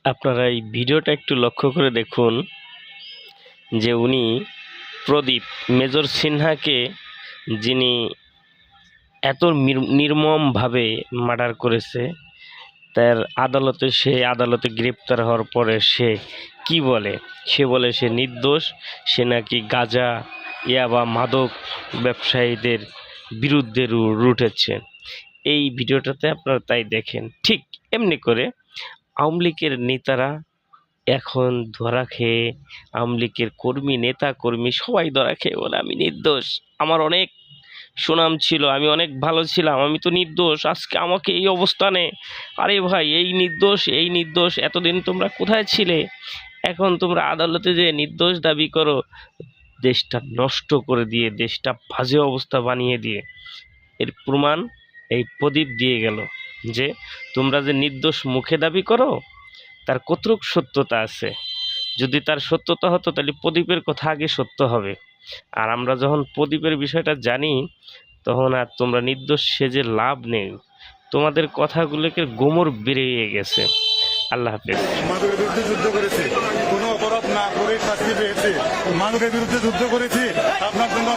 আপনারা এই ভিডিওটা একটু লক্ষ্য করে দেখুন যে উনি প্রদীপ মেজর সিনহাকে, যিনি এত নির্মমভাবে মার্ডার করেছে, তার আদালতে গ্রেপ্তার হওয়ার পরে সে কি বলে? সে বলে সে নির্দোষ, সে নাকি গাঁজা ইয়াবা মাদক ব্যবসায়ীদের বিরুদ্ধে রুঠেছে। এই ভিডিওটাতে আপনারা তাই দেখেন। ঠিক এমনি করে আওয়ামী লীগের নেতারা এখন ধরা খেয়ে, আওয়ামী লীগের নেতা কর্মী সবাই ধরা খেয়ে বলে আমি নির্দোষ, আমার অনেক সুনাম ছিল, আমি অনেক ভালো ছিলাম, আমি তো নির্দোষ, আজকে আমাকে এই অবস্থানে। আরে ভাই, এই নির্দোষ এতদিন তোমরা কোথায় ছিলে? এখন তোমরা আদালতে যে নির্দোষ দাবি করো, দেশটা নষ্ট করে দিয়ে, দেশটা বাজে অবস্থা বানিয়ে দিয়ে। এর প্রমাণ এই প্রদীপ দিয়ে গেল যে তোমরা যে নির্দোষ মুখে দাবি করো, তার কতটুকু সত্যতা আছে। যদি তার সত্যতা হতো তাহলে প্রদীপের কথা আগে সত্য হবে। আর আমরা যখন প্রদীপের বিষয়টা জানি, তখন আর তোমরা নির্দোষ সেজে লাভ নেই। তোমাদের কথাগুলোকে গোমর বেরিয়ে গেছে। আল্লাহ হাফেজ। মাদকের বিরুদ্ধে যুদ্ধ করেছি, কোনো অপরাধ না করে শাস্তি পেয়েছি। মাদকের বিরুদ্ধে যুদ্ধ করেছি, আপনার জন্য